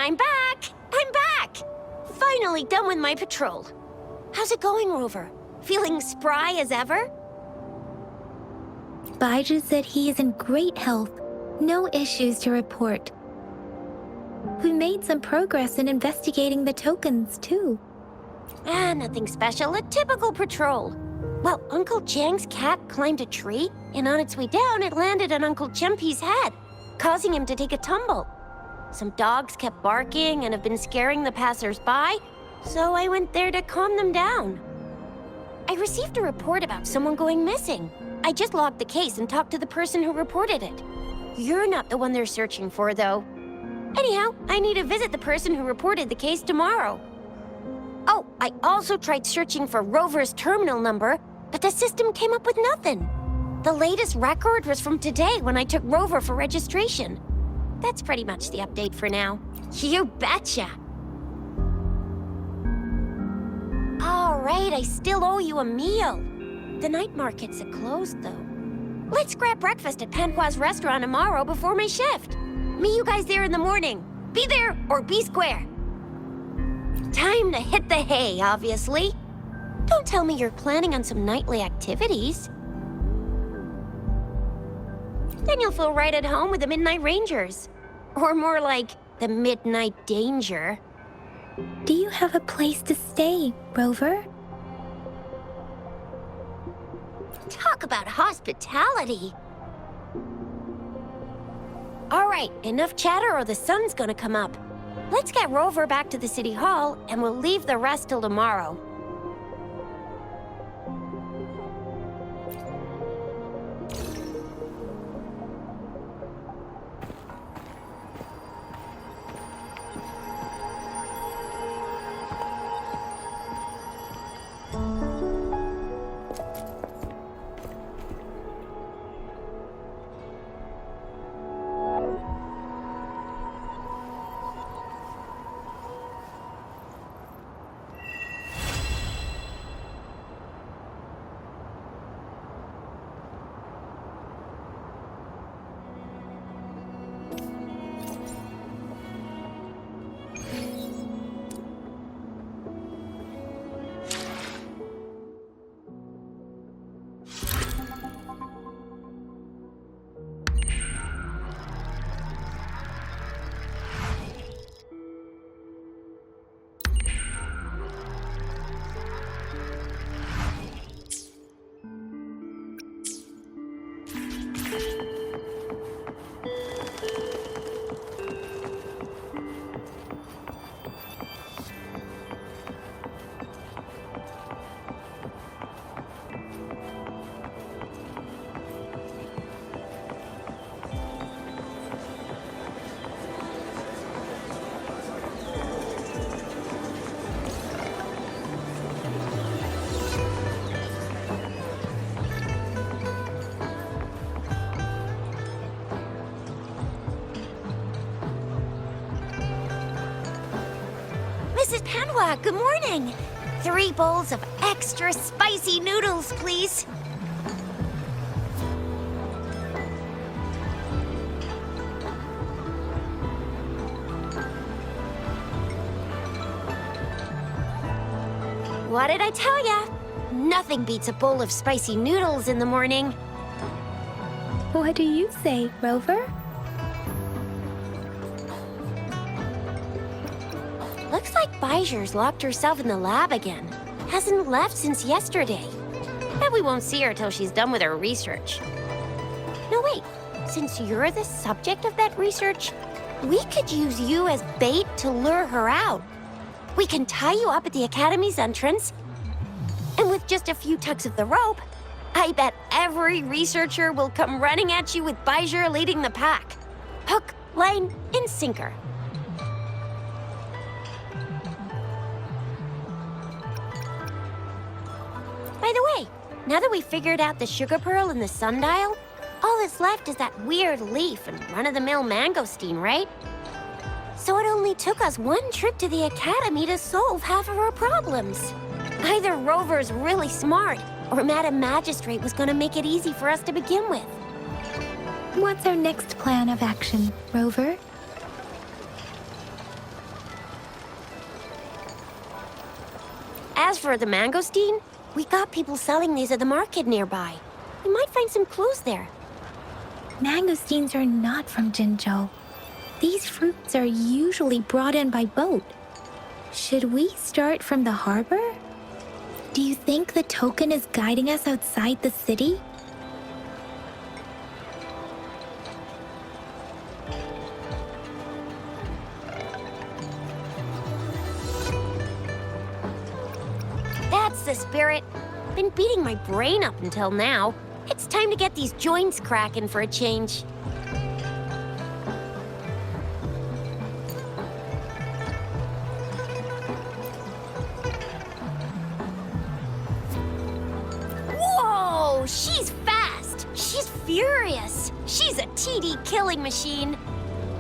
I'm back! I'm back! Finally done with my patrol. How's it going, Rover? Feeling spry as ever? Baiju said he is in great health. No issues to report. We made some progress in investigating the tokens, too. Nothing special. A typical patrol. Well, Uncle Jiang's cat climbed a tree, and on its way down, it landed on Uncle Chempi's head, causing him to take a tumble. Some dogs kept barking and have been scaring the passers-by, so I went there to calm them down. I received a report about someone going missing. I just logged the case and talked to the person who reported it. You're not the one they're searching for, though. Anyhow, I need to visit the person who reported the case tomorrow. Oh, I also tried searching for Rover's terminal number, but the system came up with nothing. The latest record was from today when I took Rover for registration. That's pretty much the update for now. You betcha! All right, I still owe you a meal. The night markets are closed, though. Let's grab breakfast at Panhua's restaurant tomorrow before my shift. Meet you guys there in the morning. Be there or be square. Time to hit the hay, obviously. Don't tell me you're planning on some nightly activities. Then you'll feel right at home with the Midnight Rangers. Or more like, the Midnight Danger. Do you have a place to stay, Rover? Talk about hospitality. All right, enough chatter or the sun's gonna come up. Let's get Rover back to the City Hall, and we'll leave the rest till tomorrow. Mrs. Panhua, good morning. 3 bowls of extra spicy noodles, please. What did I tell ya? Nothing beats a bowl of spicy noodles in the morning. What do you say, Rover? Looks like Baiju's locked herself in the lab again. Hasn't left since yesterday. Bet we won't see her till she's done with her research. No, wait. Since you're the subject of that research, we could use you as bait to lure her out. We can tie you up at the Academy's entrance, and with just a few tugs of the rope, I bet every researcher will come running at you with Baiju leading the pack. Hook, line, and sinker. By the way, now that we've figured out the sugar pearl and the sundial, all that's left is that weird leaf and run-of-the-mill mangosteen, right? So it only took us 1 trip to the Academy to solve half of our problems. Either Rover's really smart, or Madam Magistrate was gonna make it easy for us to begin with. What's our next plan of action, Rover? As for the mangosteen, we got people selling these at the market nearby. We might find some clues there. Mangosteens are not from Jinzhou. These fruits are usually brought in by boat. Should we start from the harbor? Do you think the token is guiding us outside the city? That's the spirit. Been beating my brain up until now. It's time to get these joints cracking for a change. Whoa! She's fast! She's furious! She's a TD killing machine!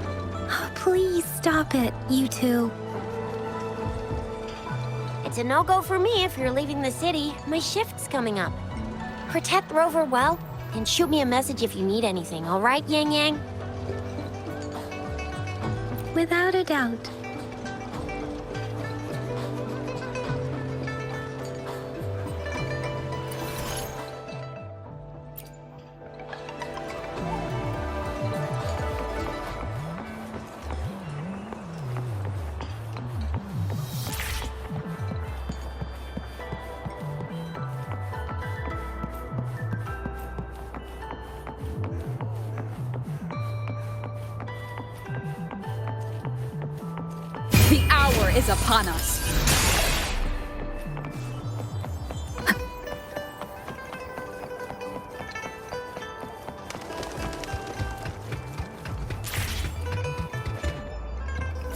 Oh, please stop it, you two. It's a no-go for me if you're leaving the city. My shift's coming up. Protect Rover well, and shoot me a message if you need anything, all right, Yang Yang? Without a doubt. The hour is upon us.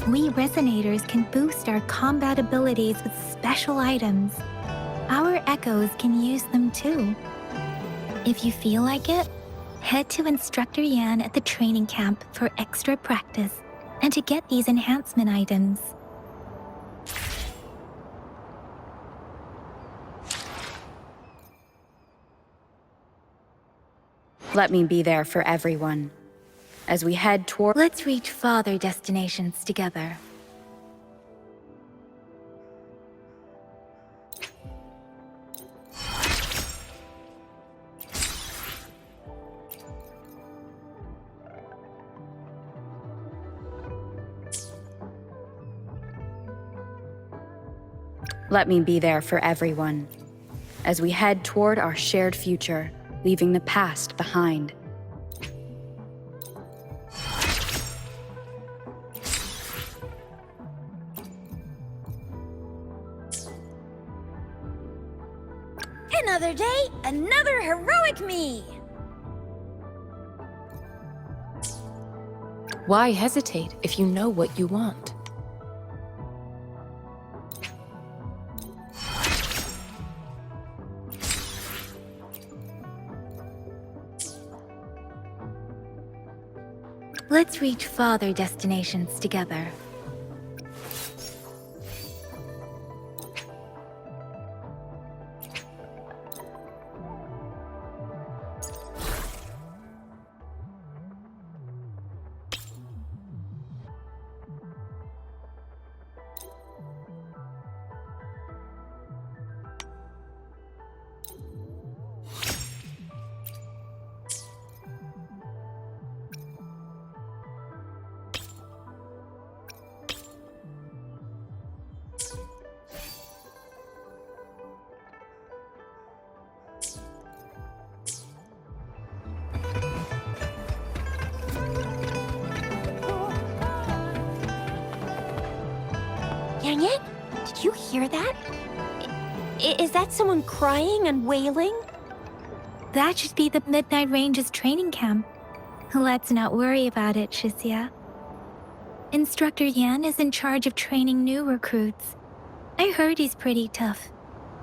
We resonators can boost our combat abilities with special items. Our echoes can use them too. If you feel like it, head to Instructor Yan at the training camp for extra practice and to get these enhancement items. Let me be there for everyone. As we head toward... Let's reach farther destinations together. Let me be there for everyone. As we head toward our shared future, leaving the past behind. Another day, another heroic me! Why hesitate if you know what you want? Let's reach farther destinations together. Yang Yang, did you hear that? Is that someone crying and wailing? That should be the Midnight Range's training camp. Let's not worry about it, Shixia. Instructor Yan is in charge of training new recruits. I heard he's pretty tough,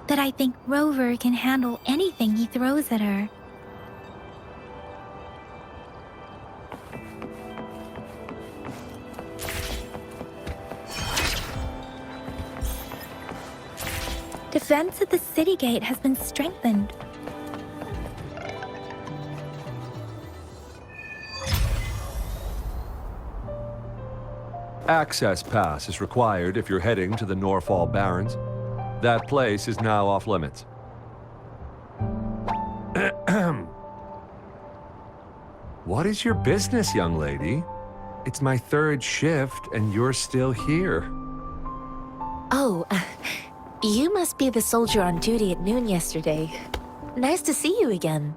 but I think Rover can handle anything he throws at her. Defense at the city gate has been strengthened. Access pass is required if you're heading to the Norfall Barrens. That place is now off limits. What is your business, young lady? It's my third shift, and you're still here. Oh, you must be the soldier on duty at noon yesterday. Nice to see you again.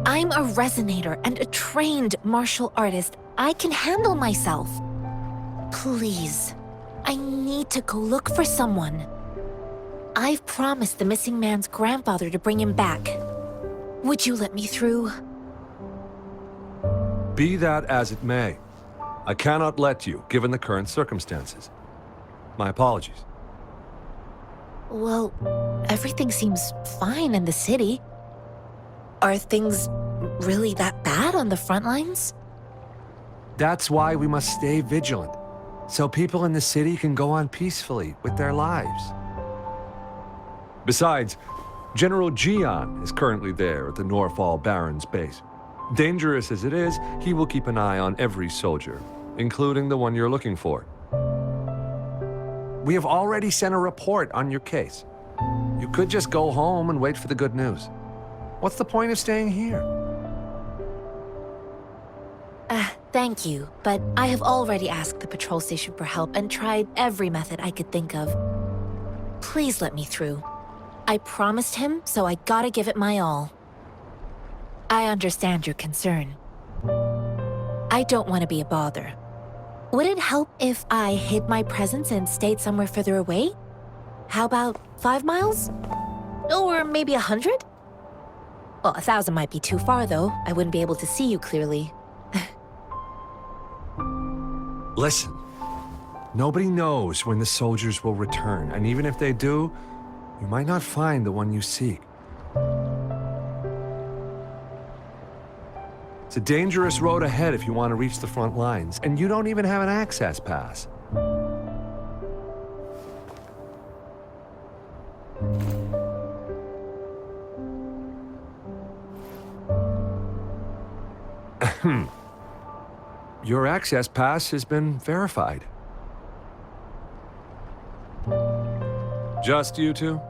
I'm a resonator and a trained martial artist. I can handle myself. Please, I need to go look for someone. I've promised the missing man's grandfather to bring him back. Would you let me through? Be that as it may, I cannot let you, given the current circumstances. My apologies. Well, everything seems fine in the city. Are things really that bad on the front lines? That's why we must stay vigilant, so people in the city can go on peacefully with their lives. Besides, General Jian is currently there at the Norfall Baron's base. Dangerous as it is, he will keep an eye on every soldier, including the one you're looking for. We have already sent a report on your case. You could just go home and wait for the good news. What's the point of staying here? Thank you, but I have already asked the patrol station for help and tried every method I could think of. Please let me through. I promised him, so I gotta give it my all. I understand your concern. I don't want to be a bother. Would it help if I hid my presence and stayed somewhere further away? How about 5 miles? Or maybe 100? Well, 1,000 might be too far, though. I wouldn't be able to see you clearly. Listen, nobody knows when the soldiers will return, and even if they do, you might not find the one you seek. It's a dangerous road ahead if you want to reach the front lines, and you don't even have an access pass. Your access pass has been verified. Just you two?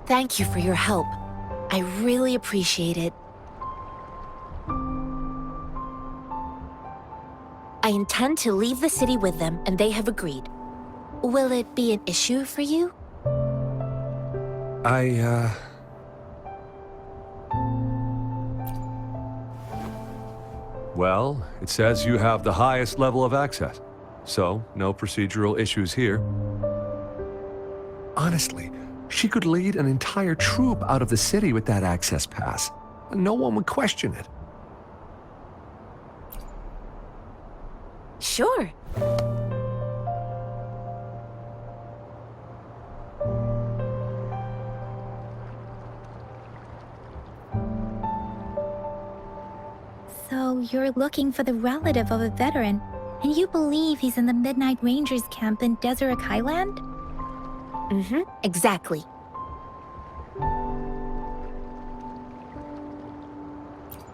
Thank you for your help. I really appreciate it. I intend to leave the city with them, and they have agreed. Will it be an issue for you? Well, it says you have the highest level of access, so no procedural issues here. Honestly, she could lead an entire troop out of the city with that access pass, and no one would question it. Sure. So you're looking for the relative of a veteran, and you believe he's in the Midnight Rangers camp in Deseret Highland? Mm-hmm, exactly.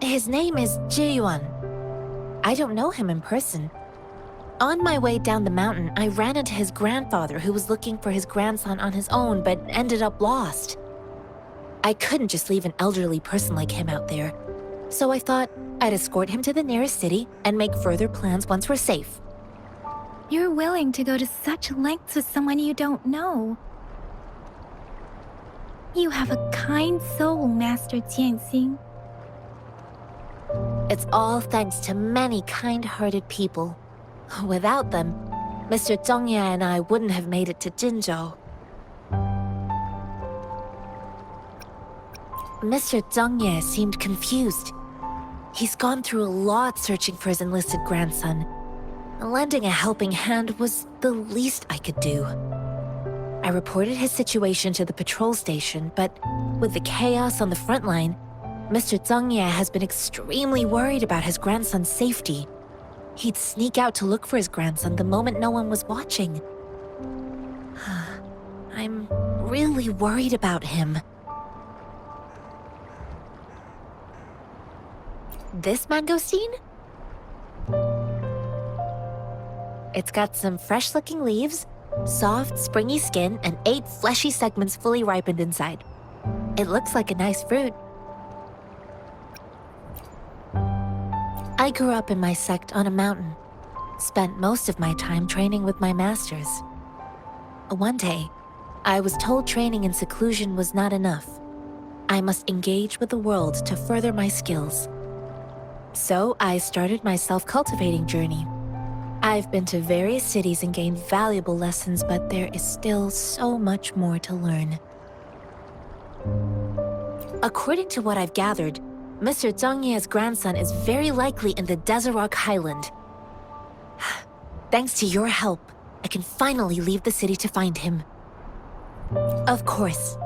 His name is Jiyuan. I don't know him in person. On my way down the mountain, I ran into his grandfather who was looking for his grandson on his own but ended up lost. I couldn't just leave an elderly person like him out there, so I thought I'd escort him to the nearest city and make further plans once we're safe. You're willing to go to such lengths with someone you don't know. You have a kind soul, Master Jianxin. It's all thanks to many kind-hearted people. Without them, Mr. Zhongye and I wouldn't have made it to Jinzhou. Mr. Zhongye seemed confused. He's gone through a lot searching for his enlisted grandson. Lending a helping hand was the least I could do. I reported his situation to the patrol station, but with the chaos on the front line, Mr. Zhongye has been extremely worried about his grandson's safety. He'd sneak out to look for his grandson the moment no one was watching. I'm really worried about him. this mangosteen? It's got some fresh-looking leaves, soft, springy skin, and 8 fleshy segments fully ripened inside. It looks like a nice fruit. I grew up in my sect on a mountain. Spent most of my time training with my masters. One day, I was told training in seclusion was not enough. I must engage with the world to further my skills. So I started my self-cultivating journey. I've been to various cities and gained valuable lessons, but there is still so much more to learn. According to what I've gathered, Mr. Zhang Ye's grandson is very likely in the Desert Highland. Thanks to your help, I can finally leave the city to find him. Of course,